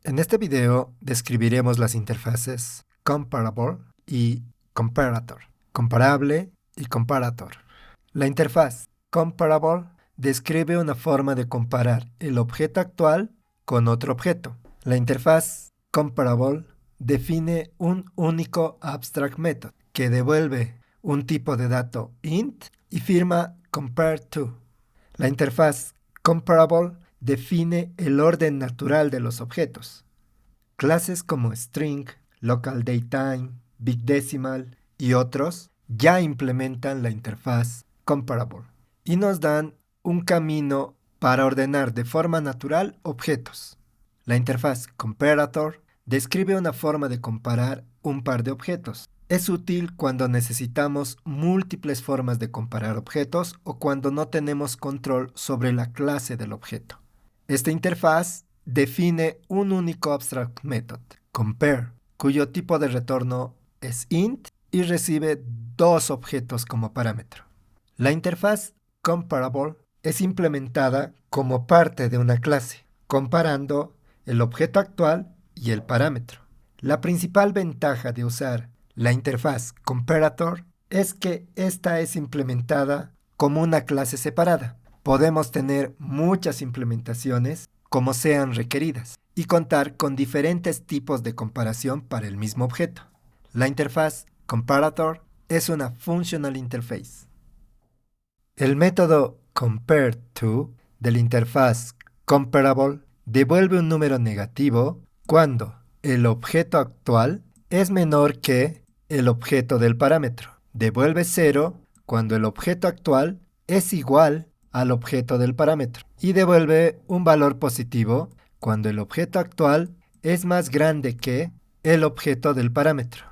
En este video describiremos las interfaces Comparable y Comparator, comparable y comparator. La interfaz Comparable describe una forma de comparar el objeto actual con otro objeto. La interfaz Comparable define un único abstract method que devuelve un tipo de dato int y firma compareTo. La interfaz Comparable define el orden natural de los objetos. Clases como string, local datetime, big decimal y otros ya implementan la interfaz Comparable y nos dan un camino para ordenar de forma natural objetos. La interfaz Comparator describe una forma de comparar un par de objetos. Es útil cuando necesitamos múltiples formas de comparar objetos o cuando no tenemos control sobre la clase del objeto. Esta interfaz define un único abstract method, compare, cuyo tipo de retorno es int y recibe dos objetos como parámetro. La interfaz Comparable es implementada como parte de una clase, comparando el objeto actual y el parámetro. La principal ventaja de usar la interfaz Comparator es que esta es implementada como una clase separada. Podemos tener muchas implementaciones como sean requeridas y contar con diferentes tipos de comparación para el mismo objeto. La interfaz Comparator es una Functional Interface. El método compareTo de la interfaz Comparable devuelve un número negativo cuando el objeto actual es menor que el objeto del parámetro. Devuelve 0 cuando el objeto actual es igual al objeto del parámetro. Y devuelve un valor positivo cuando el objeto actual es más grande que el objeto del parámetro.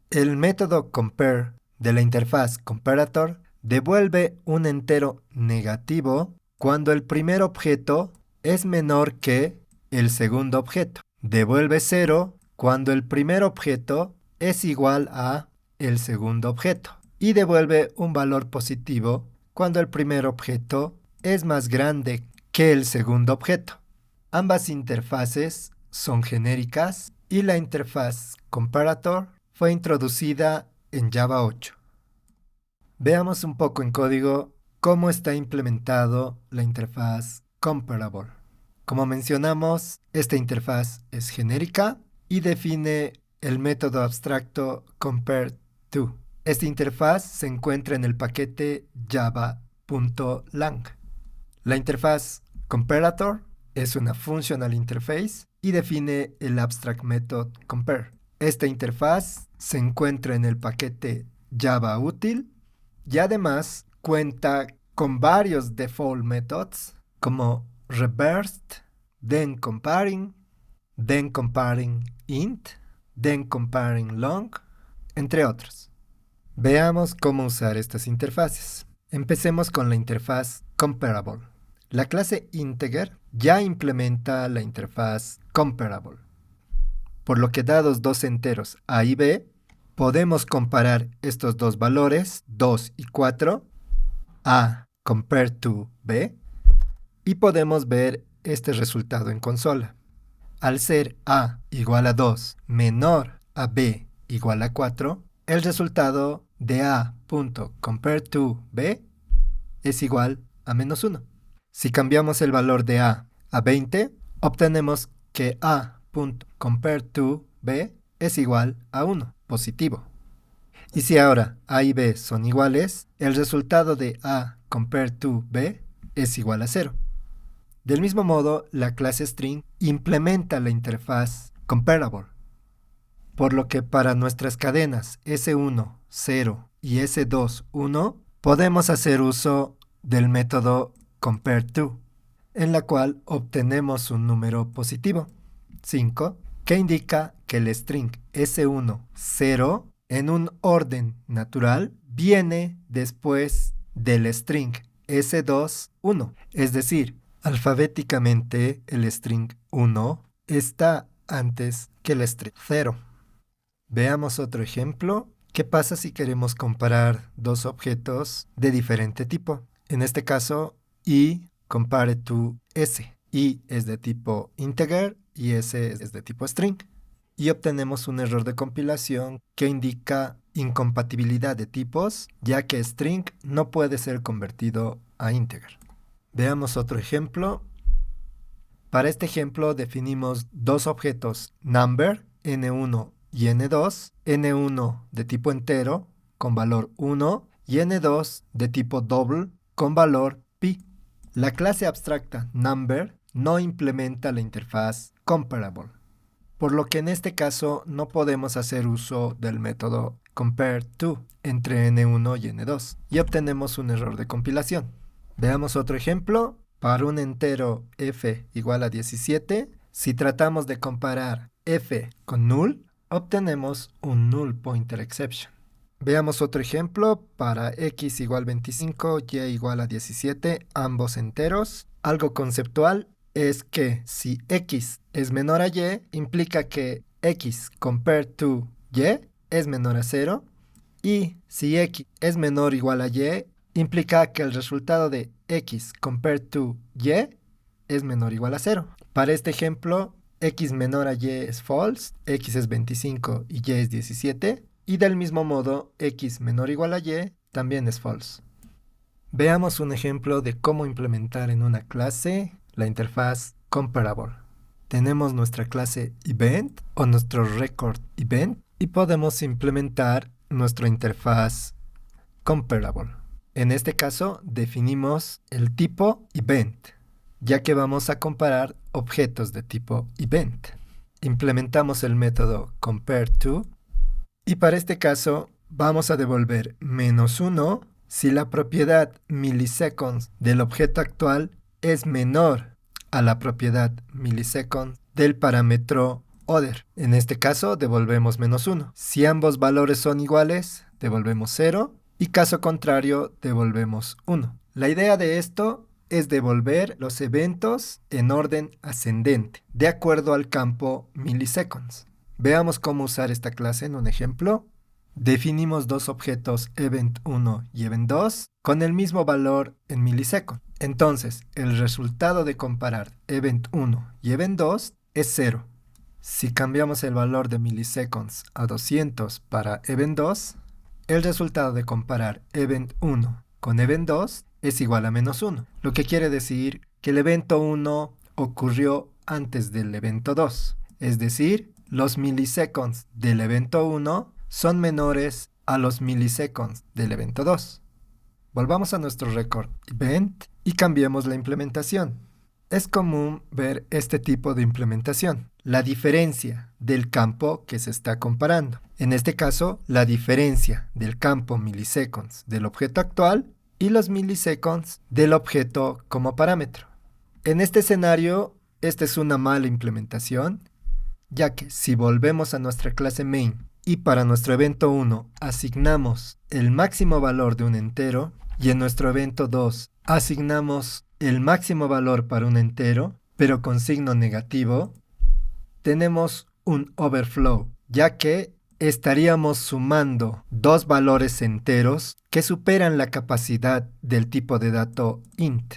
El método compare de la interfaz Comparator devuelve un entero negativo cuando el primer objeto es menor que el segundo objeto. Devuelve 0 cuando el primer objeto es igual a el segundo objeto. Y devuelve un valor positivo cuando el primer objeto es más grande que el segundo objeto. Ambas interfaces son genéricas y la interfaz Comparator fue introducida en Java 8. Veamos un poco en código cómo está implementado la interfaz Comparable. Como mencionamos, esta interfaz es genérica y define el método abstracto compareTo. Esta interfaz se encuentra en el paquete java.lang. La interfaz Comparator es una Functional Interface y define el abstract method compare. Esta interfaz se encuentra en el paquete JavaUtil y además cuenta con varios default methods como reversed, then comparing int, then comparing long, entre otros. Veamos cómo usar estas interfaces. Empecemos con la interfaz Comparable. La clase integer ya implementa la interfaz Comparable, por lo que dados dos enteros a y b, podemos comparar estos dos valores, 2 y 4, a compareTo b, y podemos ver este resultado en consola. Al ser a igual a 2 menor a b igual a 4, el resultado de a.compareTo b es igual a menos 1. Si cambiamos el valor de a 20, obtenemos que a.compareTo b es igual a 1, positivo. Y si ahora a y b son iguales, el resultado de a.compareTo b es igual a 0. Del mismo modo, la clase string implementa la interfaz Comparable, por lo que para nuestras cadenas S1, 0 y S2, 1, podemos hacer uso del método compareTo, en la cual obtenemos un número positivo, 5, que indica que el string S1, 0, en un orden natural, viene después del string S2, 1. Es decir, alfabéticamente el string 1 está antes que el string 0. Veamos otro ejemplo. ¿Qué pasa si queremos comparar dos objetos de diferente tipo? En este caso, y compareTo s. Y es de tipo integer y ese es de tipo string. Y obtenemos un error de compilación que indica incompatibilidad de tipos, ya que string no puede ser convertido a integer. Veamos otro ejemplo. Para este ejemplo definimos dos objetos number, n1 y n2, n1 de tipo entero con valor 1 y n2 de tipo double con valor pi. La clase abstracta number no implementa la interfaz comparable, por lo que en este caso no podemos hacer uso del método compareTo entre n1 y n2 y obtenemos un error de compilación. Veamos otro ejemplo. Para un entero f igual a 17, si tratamos de comparar f con null, obtenemos un null pointer exception. Veamos otro ejemplo. Para x igual 25, y igual a 17, ambos enteros. Algo conceptual es que si x es menor a y, implica que x compareTo y es menor a 0, y si x es menor o igual a y, implica que el resultado de x compareTo y es menor o igual a 0. Para este ejemplo, x menor a y es false, x es 25 y y es 17, y del mismo modo, x menor o igual a y también es false. Veamos un ejemplo de cómo implementar en una clase la interfaz comparable. Tenemos nuestra clase event o nuestro record event y podemos implementar nuestra interfaz comparable. En este caso definimos el tipo event, ya que vamos a comparar objetos de tipo event. Implementamos el método compareTo y para este caso vamos a devolver -1 si la propiedad milliseconds del objeto actual es menor a la propiedad milliseconds del parámetro other. En este caso devolvemos -1. Si ambos valores son iguales, devolvemos 0. Y caso contrario, devolvemos 1. La idea de esto es devolver los eventos en orden ascendente, de acuerdo al campo milliseconds. Veamos cómo usar esta clase en un ejemplo. Definimos dos objetos event1 y event2 con el mismo valor en miliseconds. Entonces, el resultado de comparar event1 y event2 es 0. Si cambiamos el valor de miliseconds a 200 para event2, el resultado de comparar event1 con event2 es igual a -1, lo que quiere decir que el evento 1 ocurrió antes del evento 2, es decir, los milliseconds del evento 1 son menores a los milliseconds del evento 2. Volvamos a nuestro record event y cambiemos la implementación. Es común ver este tipo de implementación, la diferencia del campo que se está comparando. En este caso, la diferencia del campo milliseconds del objeto actual y los milliseconds del objeto como parámetro. En este escenario, esta es una mala implementación, ya que si volvemos a nuestra clase main y para nuestro evento 1 asignamos el máximo valor de un entero y en nuestro evento 2 asignamos el máximo valor para un entero, pero con signo negativo, tenemos un overflow, ya que estaríamos sumando dos valores enteros que superan la capacidad del tipo de dato int.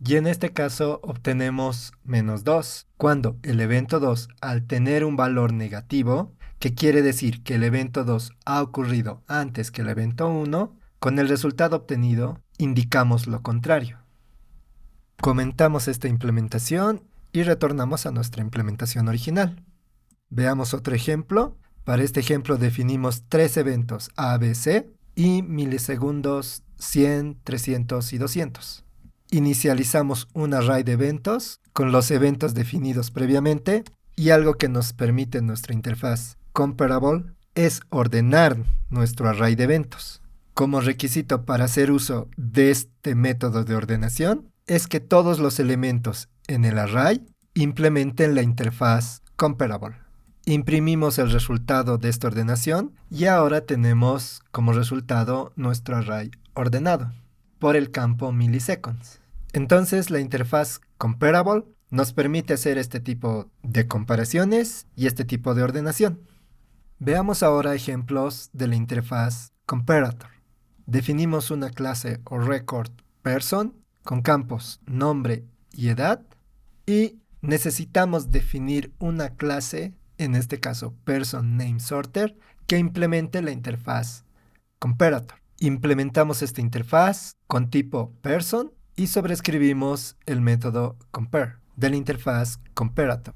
Y en este caso obtenemos -2, cuando el evento 2, al tener un valor negativo, que quiere decir que el evento 2 ha ocurrido antes que el evento 1, con el resultado obtenido indicamos lo contrario. Comentamos esta implementación y retornamos a nuestra implementación original. Veamos otro ejemplo. Para este ejemplo definimos tres eventos A, B, C y milisegundos 100, 300 y 200. Inicializamos un array de eventos con los eventos definidos previamente y algo que nos permite nuestra interfaz comparable es ordenar nuestro array de eventos. Como requisito para hacer uso de este método de ordenación es que todos los elementos en el array implementen la interfaz comparable. Imprimimos el resultado de esta ordenación y ahora tenemos como resultado nuestro array ordenado por el campo milliseconds. Entonces la interfaz comparable nos permite hacer este tipo de comparaciones y este tipo de ordenación. Veamos ahora ejemplos de la interfaz comparator. Definimos una clase o record person con campos nombre y edad y necesitamos definir una clase, en este caso PersonNameSorter, que implemente la interfaz comparator. Implementamos esta interfaz con tipo person y sobrescribimos el método compare de la interfaz comparator.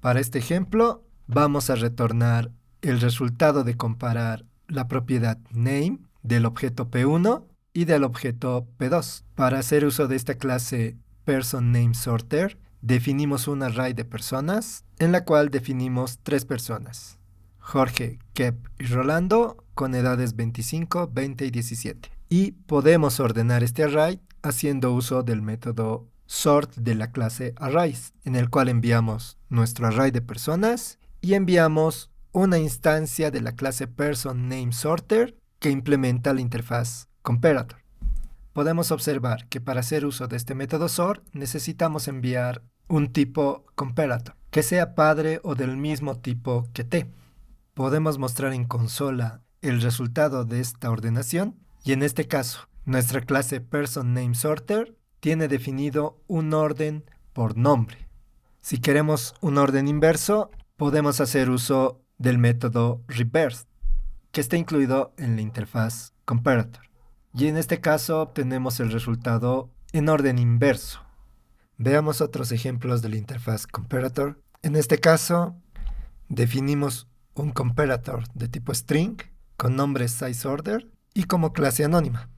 Para este ejemplo, vamos a retornar el resultado de comparar la propiedad name del objeto P1 y del objeto P2. Para hacer uso de esta clase PersonNameSorter, definimos un array de personas en la cual definimos 3 personas: Jorge, Kep y Rolando, con edades 25, 20 y 17. Y podemos ordenar este array haciendo uso del método sort de la clase arrays, en el cual enviamos nuestro array de personas y enviamos una instancia de la clase PersonNameSorter que implementa la interfaz comparator. Podemos observar que para hacer uso de este método sort necesitamos enviar un tipo comparator que sea padre o del mismo tipo que t. Podemos mostrar en consola el resultado de esta ordenación y en este caso nuestra clase PersonNameSorter tiene definido un orden por nombre. Si queremos un orden inverso, podemos hacer uso del método reverse, que está incluido en la interfaz comparator. Y en este caso obtenemos el resultado en orden inverso. Veamos otros ejemplos de la interfaz comparator. En este caso, definimos un comparator de tipo string con nombre sizeOrder y como clase anónima.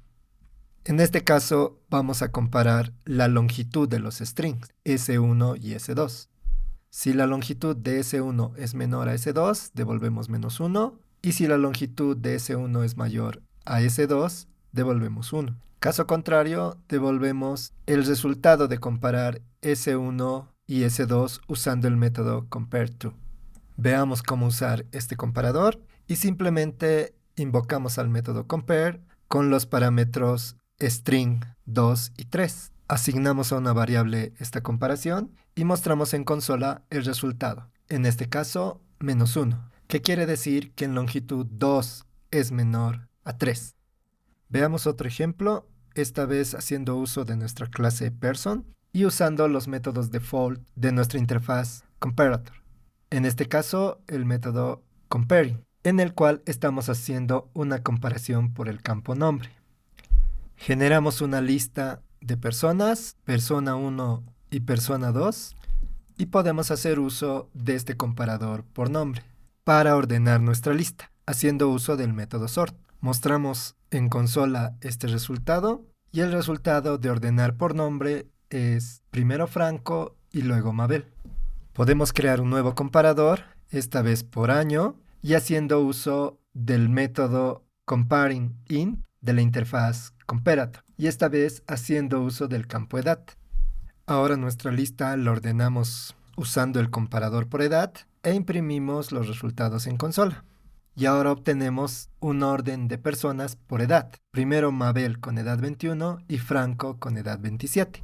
En este caso vamos a comparar la longitud de los strings S1 y S2. Si la longitud de S1 es menor a S2, devolvemos -1, y si la longitud de S1 es mayor a S2, devolvemos 1. Caso contrario, devolvemos el resultado de comparar S1 y S2 usando el método compareTo. Veamos cómo usar este comparador y simplemente invocamos al método compare con los parámetros string 2 y 3. Asignamos a una variable esta comparación y mostramos en consola el resultado. En este caso, -1, que quiere decir que en longitud 2 es menor a 3. Veamos otro ejemplo, esta vez haciendo uso de nuestra clase person y usando los métodos default de nuestra interfaz comparator. En este caso, el método comparing, en el cual estamos haciendo una comparación por el campo nombre. Generamos una lista de personas, persona 1 y persona 2, y podemos hacer uso de este comparador por nombre para ordenar nuestra lista, haciendo uso del método sort. Mostramos en consola este resultado, y el resultado de ordenar por nombre es primero Franco y luego Mabel. Podemos crear un nuevo comparador, esta vez por año, y haciendo uso del método comparingInt de la interfaz comparator, y esta vez haciendo uso del campo edad. Ahora nuestra lista la ordenamos usando el comparador por edad e imprimimos los resultados en consola. Y ahora obtenemos un orden de personas por edad. Primero Mabel con edad 21 y Franco con edad 27.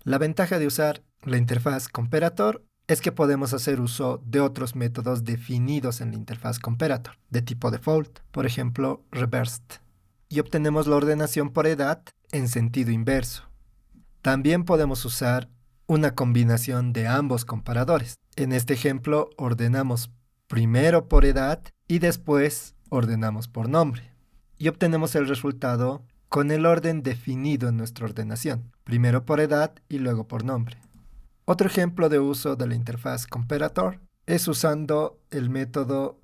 La ventaja de usar la interfaz comparator es que podemos hacer uso de otros métodos definidos en la interfaz comparator, de tipo default, por ejemplo, reversed, y obtenemos la ordenación por edad en sentido inverso. También podemos usar una combinación de ambos comparadores. En este ejemplo, ordenamos primero por edad y después ordenamos por nombre. Y obtenemos el resultado con el orden definido en nuestra ordenación, primero por edad y luego por nombre. Otro ejemplo de uso de la interfaz comparator es usando el método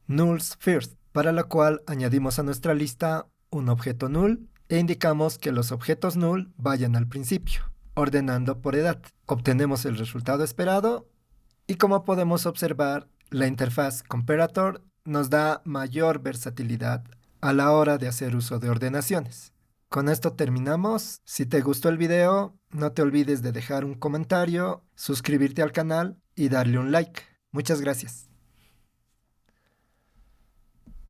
nullsFirst, para lo cual añadimos a nuestra lista un objeto null e indicamos que los objetos null vayan al principio, ordenando por edad. Obtenemos el resultado esperado y, como podemos observar, la interfaz comparator nos da mayor versatilidad a la hora de hacer uso de ordenaciones. Con esto terminamos. Si te gustó el video, no te olvides de dejar un comentario, suscribirte al canal y darle un like. Muchas gracias.